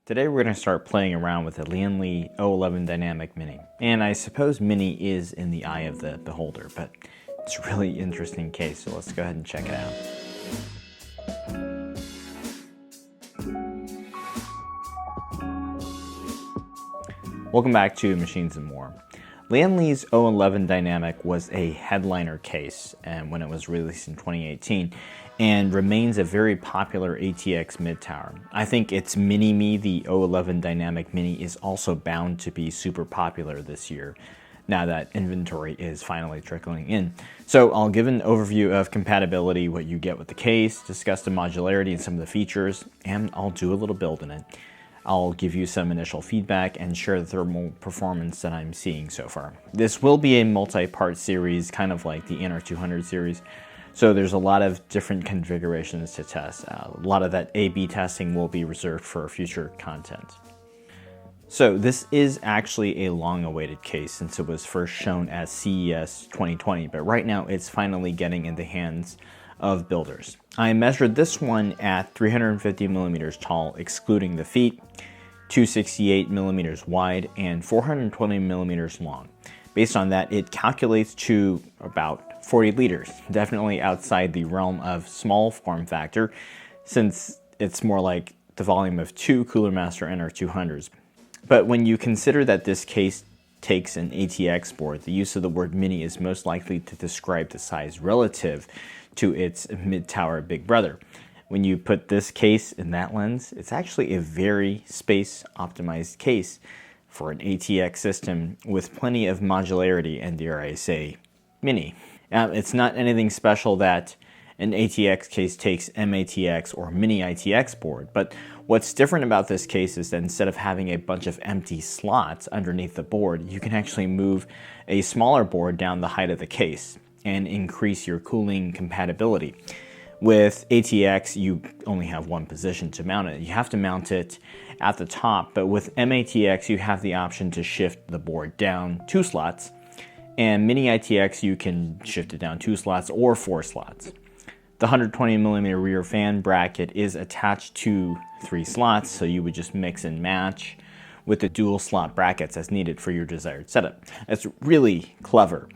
Today we're going to start playing around with the Lian O11 Dynamic Mini. And I suppose Mini is in the eye of the beholder, but it's a really interesting case, so let's go ahead and check it out. Welcome back to Machines and More. Lian's O11 Dynamic was a headliner case when it was released in 2018 and remains a very popular ATX mid-tower. I think its mini-me, the O11 Dynamic Mini, is also bound to be super popular this year now that inventory is finally trickling in. So I'll give an overview of compatibility, what you get with the case, discuss the modularity and some of the features, and I'll do a little build in it. I'll give you some initial feedback and share the thermal performance that I'm seeing so far. This will be a multi-part series, kind of like the NR200 series. So there's a lot of different configurations to test. A lot of that A/B testing will be reserved for future content. So this is actually a long-awaited case since it was first shown at CES 2020, but right now it's finally getting in the hands of builders. I measured this one at 350 millimeters tall, excluding the feet, 268 millimeters wide, and 420 millimeters long. Based on that, it calculates to about 40 liters, definitely outside the realm of small form factor, since it's more like the volume of two Cooler Master NR200s. But when you consider that this case takes an ATX board, the use of the word mini is most likely to describe the size relative to its mid-tower big brother. When you put this case in that lens, it's actually a very space-optimized case for an ATX system with plenty of modularity and, dare I say, mini. It's not anything special that an ATX case takes mini-itx or mini-itx board, but what's different about this case is that instead of having a bunch of empty slots underneath the board, you can actually move a smaller board down the height of the case and increase your cooling compatibility. With ATX, you only have one position to mount it. You have to mount it at the top, but with mini-itx, you have the option to shift the board down 2 slots, and mini-itx, you can shift it down 2 slots or 4 slots. The 120 millimeter rear fan bracket is attached to 3 slots, so you would just mix and match with the dual slot brackets as needed for your desired setup. It's really clever.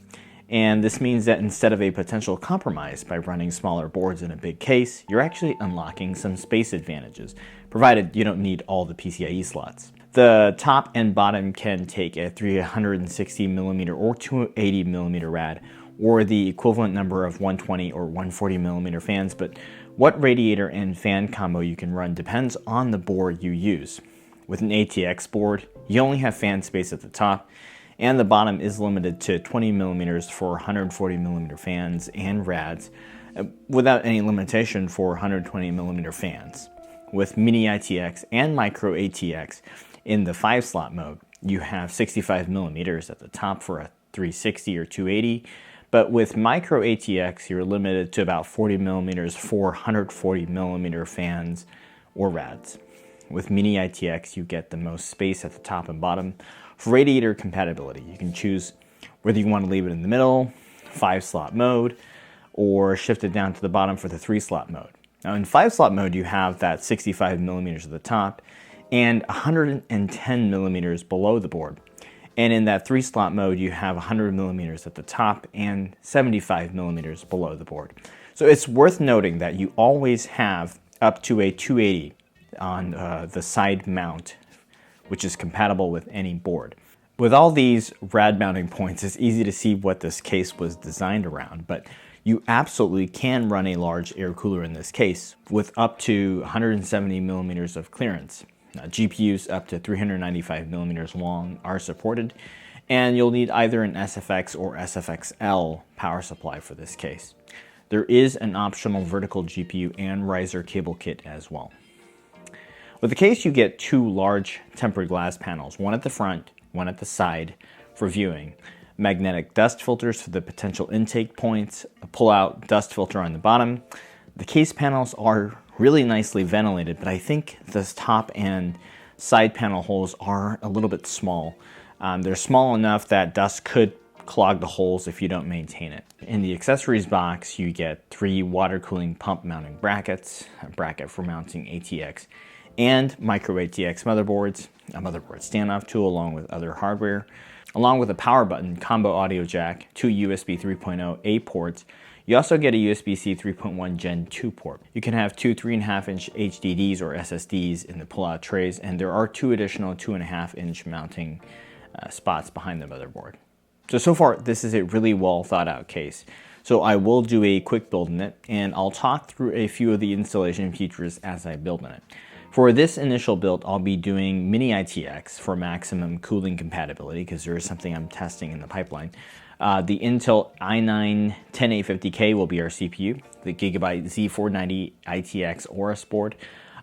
And this means that instead of a potential compromise by running smaller boards in a big case, you're actually unlocking some space advantages, provided you don't need all the PCIe slots. The top and bottom can take a 360 millimeter or 280 millimeter rad, or the equivalent number of 120 or 140 millimeter fans, but what radiator and fan combo you can run depends on the board you use. With an ATX board, you only have fan space at the top, and the bottom is limited to 20 millimeters for 140 millimeter fans and rads, without any limitation for 120 millimeter fans. With mini ATX and micro ATX in the 5-slot mode, you have 65 millimeters at the top for a 360 or 280, but with micro ATX, you're limited to about 40 millimeters for 140 millimeter fans or rads. With mini ATX, you get the most space at the top and bottom. For radiator compatibility, you can choose whether you want to leave it in the middle, 5-slot mode, or shift it down to the bottom for the 3-slot mode. Now in 5-slot mode, you have that 65 millimeters at the top and 110 millimeters below the board. And in that 3-slot mode, you have 100 millimeters at the top and 75 millimeters below the board. So it's worth noting that you always have up to a 280 on the side mount, which is compatible with any board. With all these rad mounting points, it's easy to see what this case was designed around, but you absolutely can run a large air cooler in this case with up to 170 millimeters of clearance. GPUs up to 395 millimeters long are supported, and you'll need either an SFX or SFXL power supply for this case. There is an optional vertical GPU and riser cable kit as well. With the case, you get 2 large tempered glass panels, one at the front, one at the side for viewing, magnetic dust filters for the potential intake points, a pull-out dust filter on the bottom. The case panels are really nicely ventilated, but I think the top and side panel holes are a little bit small. They're small enough that dust could clog the holes if you don't maintain it. In the accessories box, you get 3 water cooling pump mounting brackets, a bracket for mounting ATX, and micro ATX motherboards, a motherboard standoff tool along with other hardware, along with a power button, combo audio jack, 2 USB 3.0 A ports. You also get a USB-C 3.1 Gen 2 port. You can have two 3.5-inch HDDs or SSDs in the pull-out trays, and there are two additional 2.5-inch mounting spots behind the motherboard. So far, this is a really well thought out case. So I will do a quick build in it, and I'll talk through a few of the installation features as I build in it. For this initial build, I'll be doing mini ITX for maximum cooling compatibility, because there is something I'm testing in the pipeline. The Intel i9-10850K will be our CPU, the Gigabyte Z490 ITX Aorus board.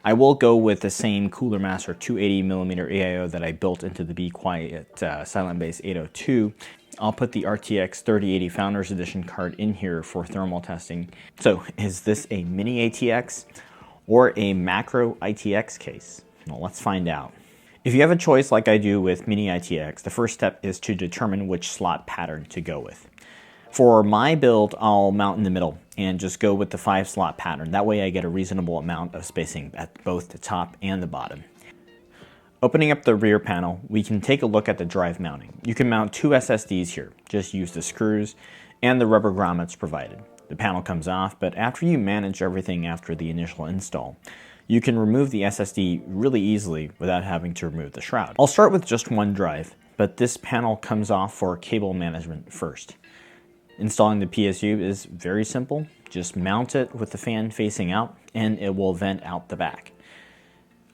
I will go with the same Cooler Master 280mm AIO that I built into the Be Quiet Silent Base 802. I'll put the RTX 3080 Founders Edition card in here for thermal testing. So is this a mini ATX or a macro ITX case? Well, let's find out. If you have a choice like I do with mini ITX, the first step is to determine which slot pattern to go with. For my build, I'll mount in the middle and just go with the 5-slot pattern. That way I get a reasonable amount of spacing at both the top and the bottom. Opening up the rear panel, we can take a look at the drive mounting. You can mount 2 SSDs here. Just use the screws and the rubber grommets provided. The panel comes off, but after you manage everything after the initial install, you can remove the SSD really easily without having to remove the shroud. I'll start with just one drive, but this panel comes off for cable management first. Installing the PSU is very simple. Just mount it with the fan facing out and it will vent out the back.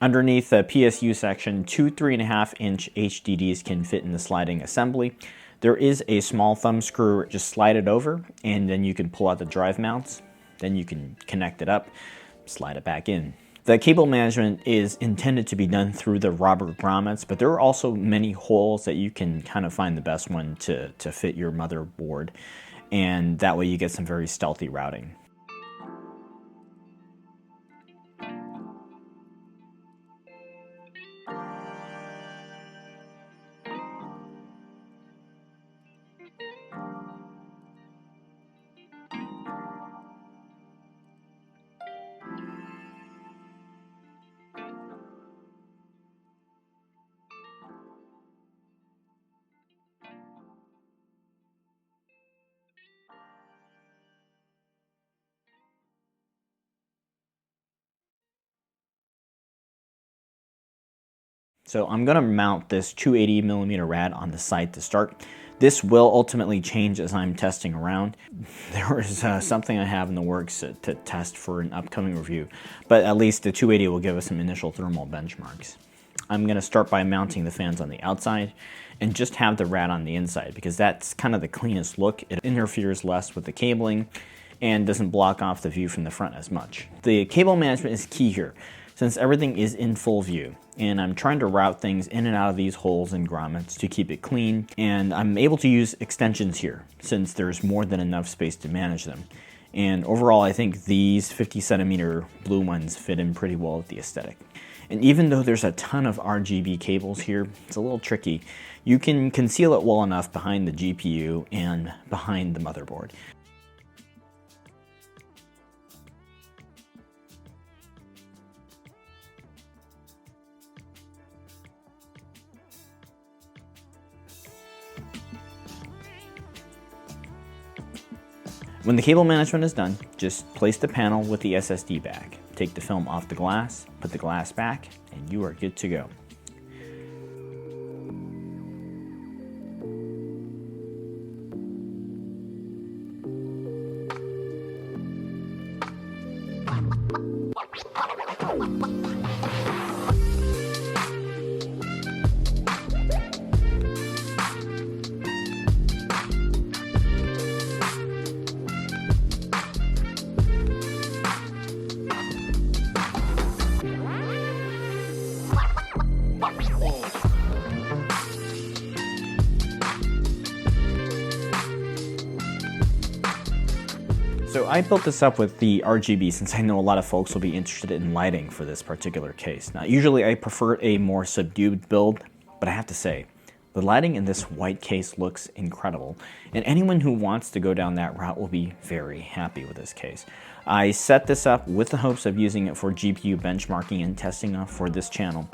Underneath the PSU section, two 3.5-inch HDDs can fit in the sliding assembly. There is a small thumb screw, just slide it over and then you can pull out the drive mounts. Then you can connect it up, slide it back in. The cable management is intended to be done through the rubber grommets, but there are also many holes that you can kind of find the best one to fit your motherboard, and that way you get some very stealthy routing. So I'm going to mount this 280mm rad on the side to start. This will ultimately change as I'm testing around. There is something I have in the works to test for an upcoming review, but at least the 280 will give us some initial thermal benchmarks. I'm going to start by mounting the fans on the outside and just have the rad on the inside because that's kind of the cleanest look. It interferes less with the cabling and doesn't block off the view from the front as much. The cable management is key here, since everything is in full view, and I'm trying to route things in and out of these holes and grommets to keep it clean, and I'm able to use extensions here since there's more than enough space to manage them. And overall, I think these 50cm blue ones fit in pretty well with the aesthetic. And even though there's a ton of RGB cables here, it's a little tricky. You can conceal it well enough behind the GPU and behind the motherboard. When the cable management is done, just place the panel with the SSD back. Take the film off the glass, put the glass back, and you are good to go. So I built this up with the RGB since I know a lot of folks will be interested in lighting for this particular case. Now usually I prefer a more subdued build, but I have to say, The lighting in this white case looks incredible, and anyone who wants to go down that route will be very happy with this case. I set this up with the hopes of using it for GPU benchmarking and testing for this channel,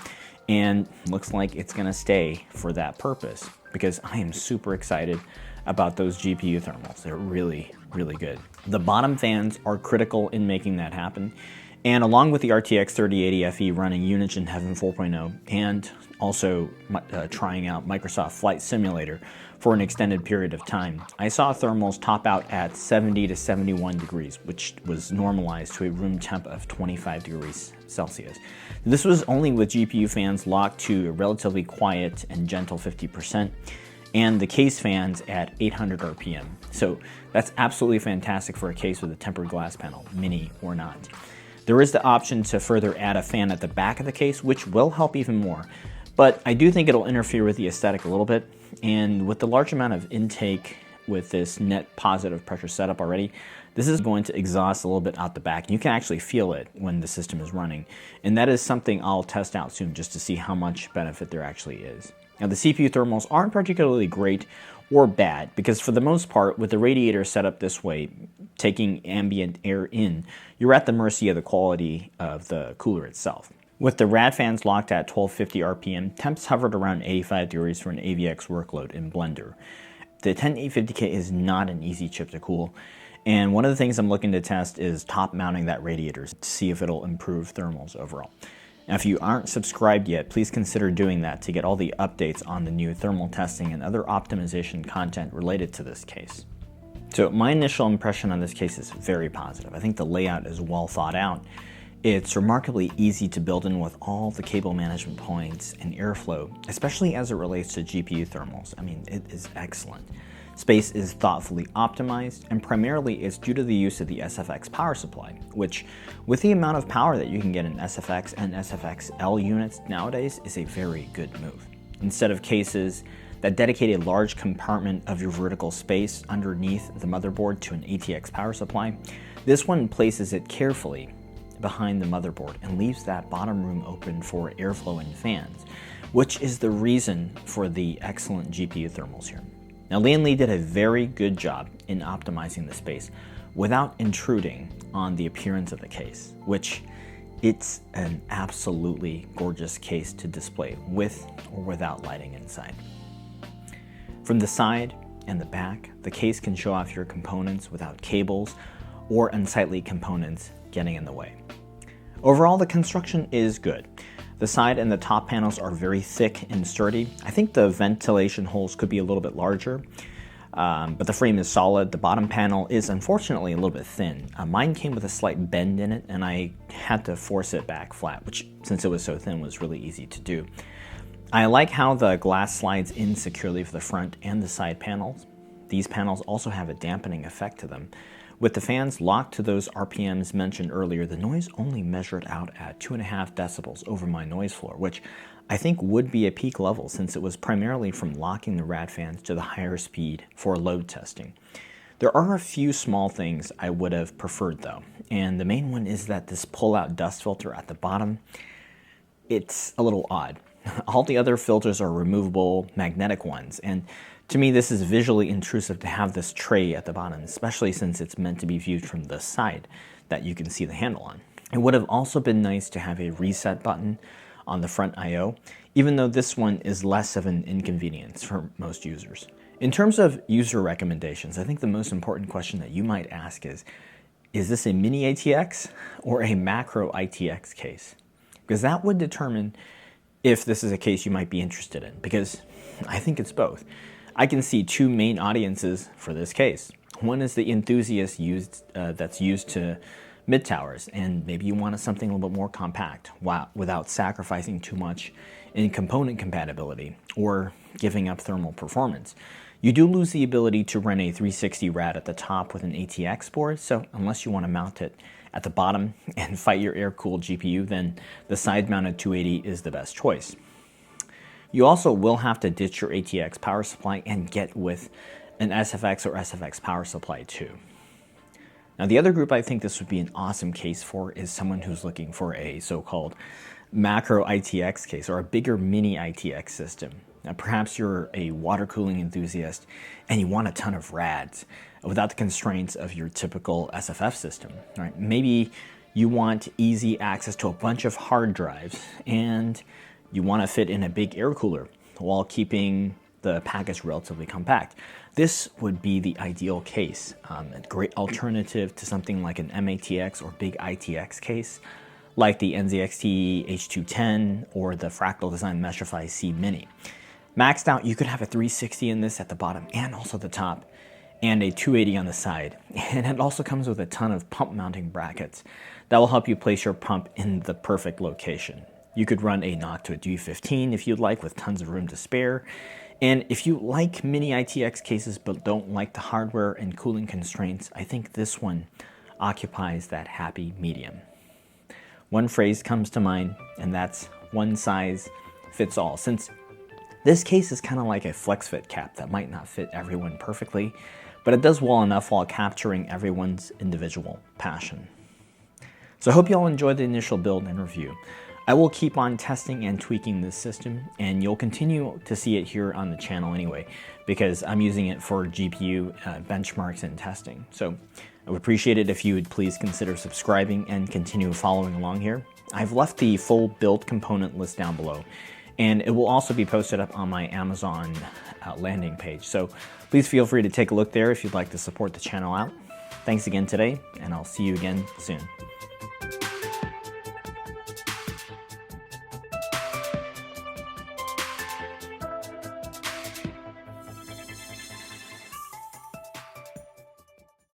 and looks like it's going to stay for that purpose because I am super excited about those GPU thermals. They're really, really good. The bottom fans are critical in making that happen, and along with the RTX 3080 FE running Unigine Heaven 4.0 and also trying out Microsoft Flight Simulator for an extended period of time, I saw thermals top out at 70 to 71 degrees, which was normalized to a room temp of 25 degrees Celsius. This was only with GPU fans locked to a relatively quiet and gentle 50%, and the case fans at 800 RPM. So that's absolutely fantastic for a case with a tempered glass panel, mini or not. There is the option to further add a fan at the back of the case, which will help even more. But I do think it'll interfere with the aesthetic a little bit, and with the large amount of intake with this net positive pressure setup already, this is going to exhaust a little bit out the back. You can actually feel it when the system is running, and that is something I'll test out soon just to see how much benefit there actually is. Now, the CPU thermals aren't particularly great or bad because for the most part, with the radiator set up this way, taking ambient air in, you're at the mercy of the quality of the cooler itself. With the rad fans locked at 1250 RPM, temps hovered around 85 degrees for an AVX workload in Blender. The 10850K is not an easy chip to cool, and one of the things I'm looking to test is top mounting that radiator to see if it'll improve thermals overall. Now, if you aren't subscribed yet, please consider doing that to get all the updates on the new thermal testing and other optimization content related to this case. So my initial impression on this case is very positive. I think the layout is well thought out. It's remarkably easy to build in with all the cable management points and airflow, especially as it relates to GPU thermals. I mean, it is excellent. Space is thoughtfully optimized, and primarily it's due to the use of the SFX power supply, which, with the amount of power that you can get in SFX and SFX-L units nowadays, is a very good move. Instead of cases that dedicate a large compartment of your vertical space underneath the motherboard to an ATX power supply, this one places it carefully behind the motherboard and leaves that bottom room open for airflow and fans, which is the reason for the excellent GPU thermals here. Now, Lian did a very good job in optimizing the space without intruding on the appearance of the case, which it's an absolutely gorgeous case to display with or without lighting inside. From the side and the back, the case can show off your components without cables or unsightly components getting in the way. Overall, the construction is good. The side and the top panels are very thick and sturdy. I think the ventilation holes could be a little bit larger, but the frame is solid. The bottom panel is unfortunately a little bit thin. Mine came with a slight bend in it, and I had to force it back flat, which, since it was so thin, was really easy to do. I like how the glass slides in securely for the front and the side panels. These panels also have a dampening effect to them. With the fans locked to those RPMs mentioned earlier, the noise only measured out at 2.5 decibels over my noise floor, which I think would be a peak level since it was primarily from locking the rad fans to the higher speed for load testing. There are a few small things I would have preferred though, and the main one is that this pull-out dust filter at the bottom, it's a little odd. All the other filters are removable magnetic ones, and to me this is visually intrusive to have this tray at the bottom, especially since it's meant to be viewed from the side that you can see the handle on. It would have also been nice to have a reset button on the front I/O, even though this one is less of an inconvenience for most users. In terms of user recommendations, I think the most important question that you might ask is this a mini ATX or a macro ITX case? Because that would determine if this is a case you might be interested in, because I think it's both. I can see two main audiences for this case. One is the enthusiast that's used to mid towers, and maybe you want something a little bit more compact without sacrificing too much in component compatibility or giving up thermal performance. You do lose the ability to run a 360 rad at the top with an ATX board, so unless you want to mount it at the bottom and fight your air-cooled GPU, then the side-mounted 280 is the best choice. You also will have to ditch your ATX power supply and get with an SFX or SFX power supply too. Now, the other group I think this would be an awesome case for is someone who's looking for a so-called macro ITX case or a bigger mini ITX system. Perhaps you're a water cooling enthusiast and you want a ton of rads without the constraints of your typical SFF system. Right? Maybe you want easy access to a bunch of hard drives and you want to fit in a big air cooler while keeping the package relatively compact. This would be the ideal case, a great alternative to something like an mini-ATX or big ITX case, like the NZXT H210 or the Fractal Design Meshify C Mini. Maxed out, you could have a 360 in this at the bottom and also the top, and a 280 on the side. And it also comes with a ton of pump mounting brackets that will help you place your pump in the perfect location. You could run a NOC to a D15 if you'd like, with tons of room to spare. And if you like mini ITX cases but don't like the hardware and cooling constraints, I think this one occupies that happy medium. One phrase comes to mind, and that's one size fits all. Since this case is kind of like a flex fit cap that might not fit everyone perfectly, but it does well enough while capturing everyone's individual passion. So I hope you all enjoyed the initial build and review. I will keep on testing and tweaking this system, and you'll continue to see it here on the channel anyway, because I'm using it for GPU benchmarks and testing. So I would appreciate it if you would please consider subscribing and continue following along here. I've left the full build component list down below, and it will also be posted up on my Amazon landing page. So please feel free to take a look there if you'd like to support the channel out. Thanks again today, and I'll see you again soon.